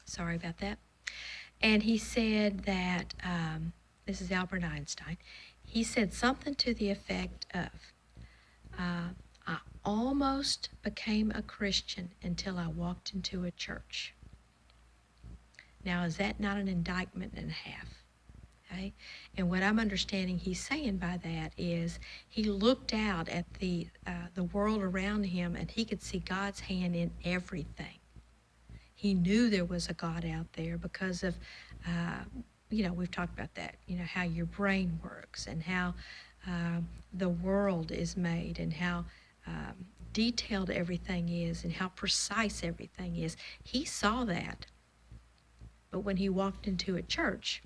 Sorry about that. And he said that, this is Albert Einstein, he said something to the effect of, I almost became a Christian until I walked into a church. Now, is that not an indictment and a half? Okay? And what I'm understanding he's saying by that is he looked out at the world around him and he could see God's hand in everything. He knew there was a God out there because of, we've talked about that, how your brain works and how the world is made and how detailed everything is and how precise everything is. He saw that. But when he walked into a church,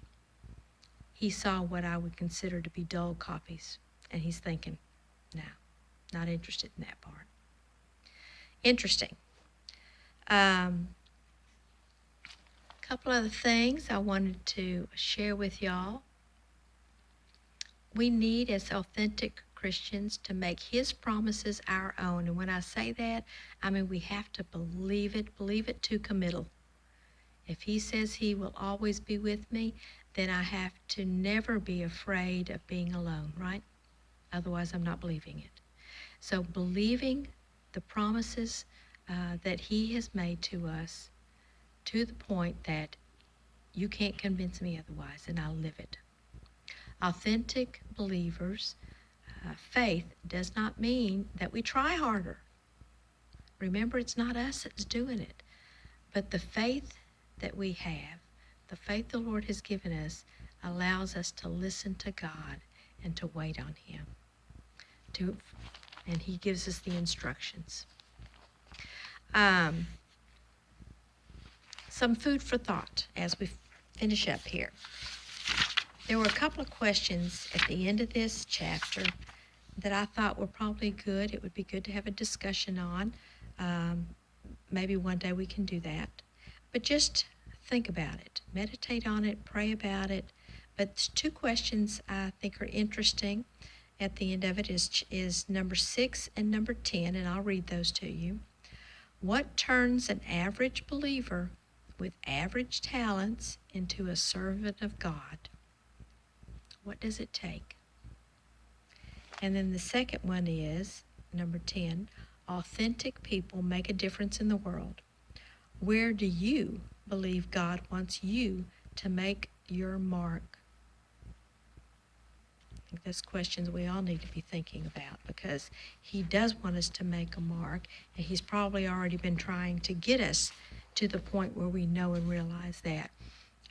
he saw what I would consider to be dull copies. And he's thinking, no, not interested in that part. Interesting. Couple other things I wanted to share with y'all. We need, as authentic Christians, to make his promises our own. And when I say that, I mean we have to believe it to committal. If he says he will always be with me, then I have to never be afraid of being alone, right? Otherwise, I'm not believing it. So believing the promises that he has made to us to the point that you can't convince me otherwise, and I'll live it. Authentic believers, faith does not mean that we try harder. Remember, it's not us that's doing it, but the faith that we have, the faith the Lord has given us, allows us to listen to God and to wait on him. And he gives us the instructions. Some food for thought as we finish up here. There were a couple of questions at the end of this chapter that I thought were probably good. It would be good to have a discussion on. Maybe one day we can do that. But just think about it. Meditate on it. Pray about it. But two questions I think are interesting at the end of it is number 6 and number 10, and I'll read those to you. What turns an average believer with average talents into a servant of God? What does it take? And then the second one is, number 10, authentic people make a difference in the world. Where do you believe God wants you to make your mark? I think that's questions we all need to be thinking about because he does want us to make a mark, and he's probably already been trying to get us to the point where we know and realize that.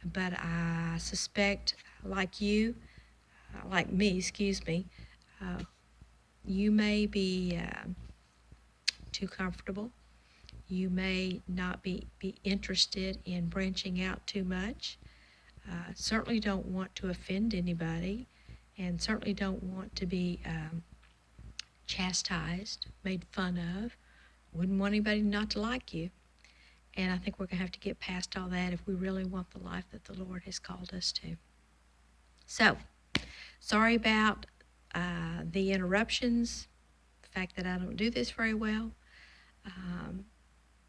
But I suspect, like me, you may be too comfortable. You may not be interested in branching out too much. Certainly don't want to offend anybody, and certainly don't want to be chastised, made fun of. Wouldn't want anybody not to like you. And I think we're going to have to get past all that if we really want the life that the Lord has called us to. So, sorry about the interruptions, the fact that I don't do this very well,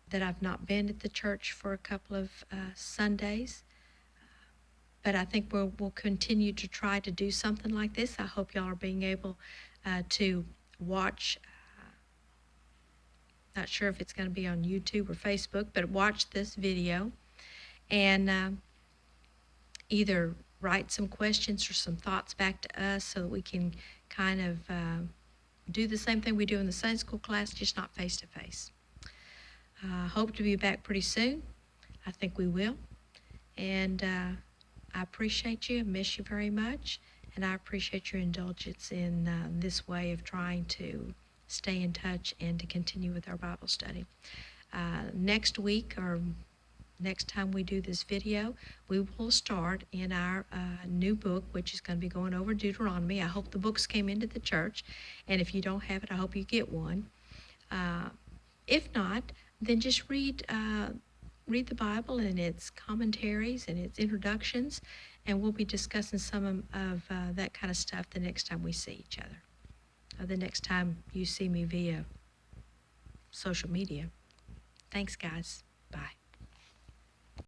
that I've not been at the church for a couple of Sundays. But I think we'll continue to try to do something like this. I hope y'all are being able to watch. Not sure if it's going to be on YouTube or Facebook, but watch this video and either write some questions or some thoughts back to us so that we can kind of do the same thing we do in the Sunday school class, just not face-to-face. Hope to be back pretty soon. I think we will. And I appreciate you. I miss you very much. And I appreciate your indulgence in this way of trying to stay in touch and to continue with our Bible study. Next week or next time we do this video, we will start in our new book, which is going to be going over Deuteronomy. I hope the books came into the church, and if you don't have it, I hope you get one. If not, then just read the Bible and its commentaries and its introductions, and we'll be discussing some of that kind of stuff the next time we see each other. The next time you see me via social media. Thanks, guys. Bye.